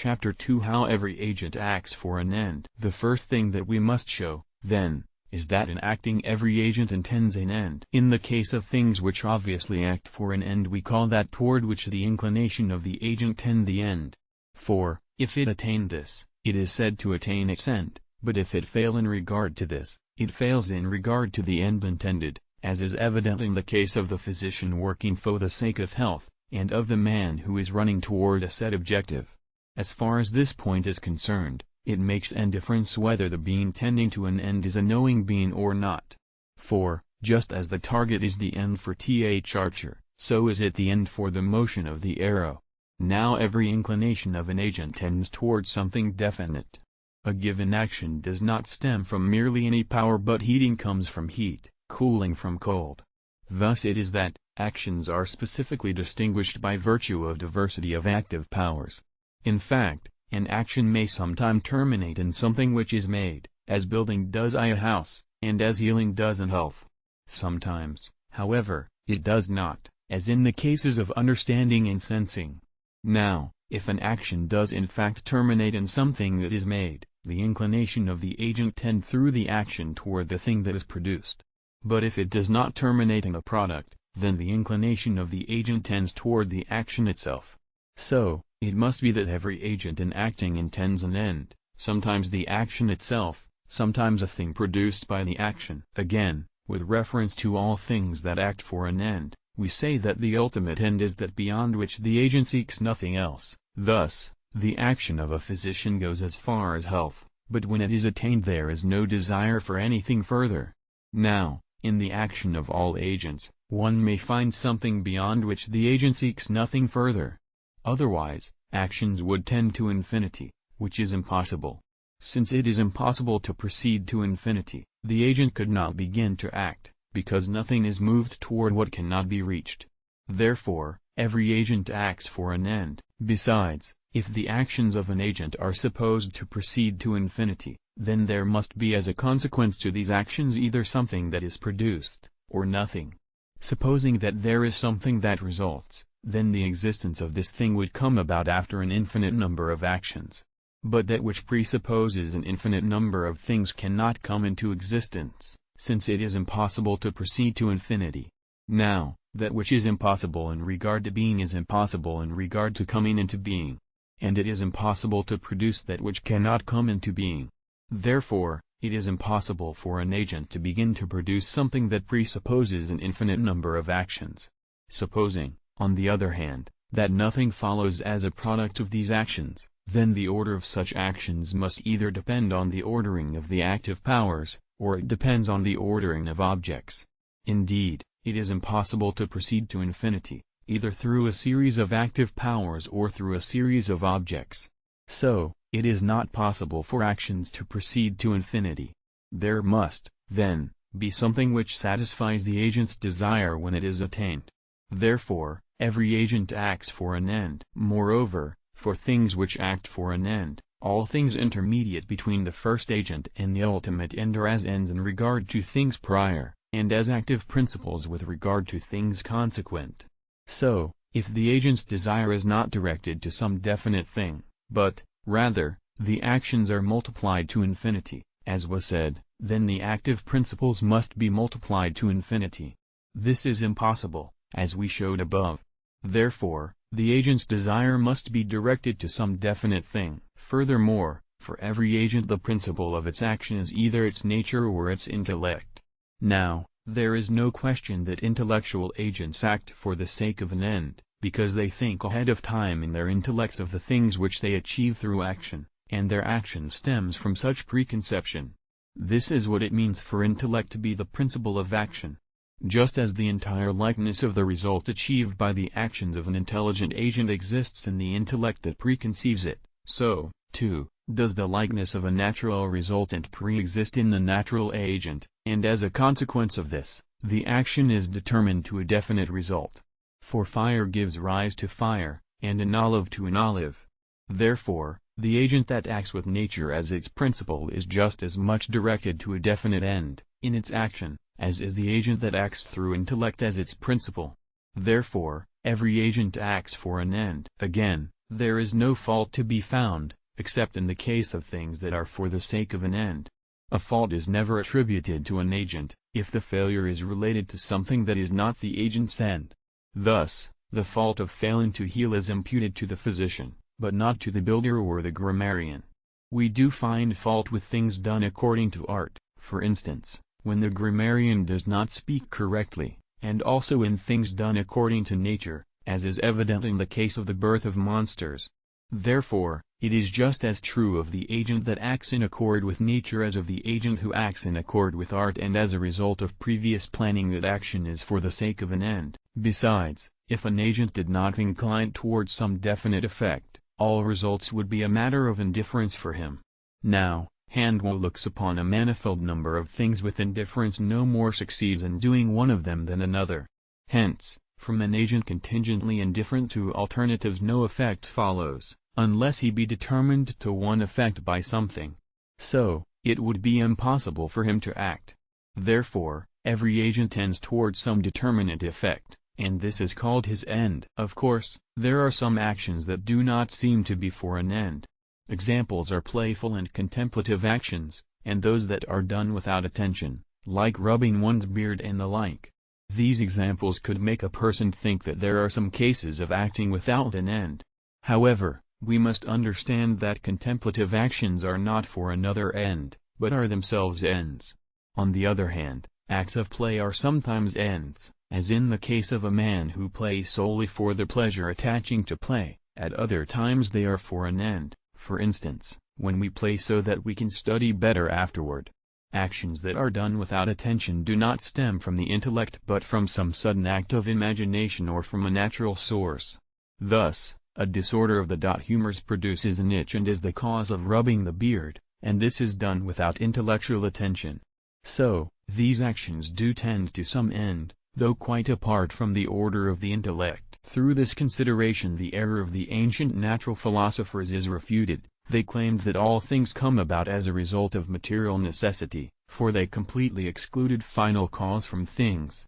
Chapter 2 How every agent acts for an end. The first thing that we must show, then, is that in acting every agent intends an end. In the case of things which obviously act for an end, we call that toward which the inclination of the agent tend the end. For, if it attain this, it is said to attain its end, but if it fail in regard to this, it fails in regard to the end intended, as is evident in the case of the physician working for the sake of health, and of the man who is running toward a set objective. As far as this point is concerned, it makes no difference whether the being tending to an end is a knowing being or not. For, just as the target is the end for th archer, so is it the end for the motion of the arrow. Now every inclination of an agent tends toward something definite. A given action does not stem from merely any power, but heating comes from heat, cooling from cold. Thus it is that actions are specifically distinguished by virtue of diversity of active powers. In fact, an action may sometime terminate in something which is made, as building does a house, and as healing does in health. Sometimes, however, it does not, as in the cases of understanding and sensing. Now, if an action does in fact terminate in something that is made, the inclination of the agent tend through the action toward the thing that is produced. But if it does not terminate in a product, then the inclination of the agent tends toward the action itself. So, it must be that every agent in acting intends an end, sometimes the action itself, sometimes a thing produced by the action. Again, with reference to all things that act for an end, we say that the ultimate end is that beyond which the agent seeks nothing else. Thus, the action of a physician goes as far as health, but when it is attained there is no desire for anything further. Now, in the action of all agents, one may find something beyond which the agent seeks nothing further. Otherwise, actions would tend to infinity, which is impossible. Since it is impossible to proceed to infinity, the agent could not begin to act, because nothing is moved toward what cannot be reached. Therefore, every agent acts for an end. Besides, if the actions of an agent are supposed to proceed to infinity, then there must be as a consequence to these actions either something that is produced, or nothing. Supposing that there is something that results, then the existence of this thing would come about after an infinite number of actions. But that which presupposes an infinite number of things cannot come into existence, since it is impossible to proceed to infinity. Now, that which is impossible in regard to being is impossible in regard to coming into being. And it is impossible to produce that which cannot come into being. Therefore, it is impossible for an agent to begin to produce something that presupposes an infinite number of actions. Supposing, on the other hand, that nothing follows as a product of these actions, then the order of such actions must either depend on the ordering of the active powers, or it depends on the ordering of objects. Indeed, it is impossible to proceed to infinity, either through a series of active powers or through a series of objects. So, it is not possible for actions to proceed to infinity. There must, then, be something which satisfies the agent's desire when it is attained. Therefore, every agent acts for an end. Moreover, for things which act for an end, all things intermediate between the first agent and the ultimate end are as ends in regard to things prior, and as active principles with regard to things consequent. So, if the agent's desire is not directed to some definite thing, but, rather, the actions are multiplied to infinity, as was said, then the active principles must be multiplied to infinity. This is impossible, as we showed above. Therefore, the agent's desire must be directed to some definite thing. Furthermore, for every agent the principle of its action is either its nature or its intellect. Now, there is no question that intellectual agents act for the sake of an end, because they think ahead of time in their intellects of the things which they achieve through action, and their action stems from such preconception. This is what it means for intellect to be the principle of action. Just as the entire likeness of the result achieved by the actions of an intelligent agent exists in the intellect that preconceives it, so, too, does the likeness of a natural resultant pre-exist in the natural agent, and as a consequence of this, the action is determined to a definite result. For fire gives rise to fire, and an olive to an olive. Therefore, the agent that acts with nature as its principle is just as much directed to a definite end, in its action, as is the agent that acts through intellect as its principle. Therefore, every agent acts for an end. Again, There is no fault to be found, except in the case of things that are for the sake of an end. A fault is never attributed to an agent, if the failure is related to something that is not the agent's end. Thus, the fault of failing to heal is imputed to the physician, but not to the builder or the grammarian. We do find fault with things done according to art, for instance, when the grammarian does not speak correctly, and also in things done according to nature, as is evident in the case of the birth of monsters. Therefore, it is just as true of the agent that acts in accord with nature as of the agent who acts in accord with art and as a result of previous planning that action is for the sake of an end. Besides, if an agent did not incline towards some definite effect, all results would be a matter of indifference for him. Now, Handwo looks upon a manifold number of things with indifference no more succeeds in doing one of them than another. Hence, from an agent contingently indifferent to alternatives no effect follows, unless he be determined to one effect by something. So, it would be impossible for him to act. Therefore, every agent tends towards some determinate effect, and this is called his end. Of course, there are some actions that do not seem to be for an end. Examples are playful and contemplative actions, and those that are done without attention, like rubbing one's beard and the like. These examples could make a person think that there are some cases of acting without an end. However, we must understand that contemplative actions are not for another end, but are themselves ends. On the other hand, acts of play are sometimes ends, as in the case of a man who plays solely for the pleasure attaching to play. At other times they are for an end, for instance, when we play so that we can study better afterward. Actions that are done without attention do not stem from the intellect but from some sudden act of imagination or from a natural source. Thus, a disorder of the humors produces an itch and is the cause of rubbing the beard, and this is done without intellectual attention. So, these actions do tend to some end, though quite apart from the order of the intellect. Through this consideration the error of the ancient natural philosophers is refuted. They claimed that all things come about as a result of material necessity, for they completely excluded final cause from things,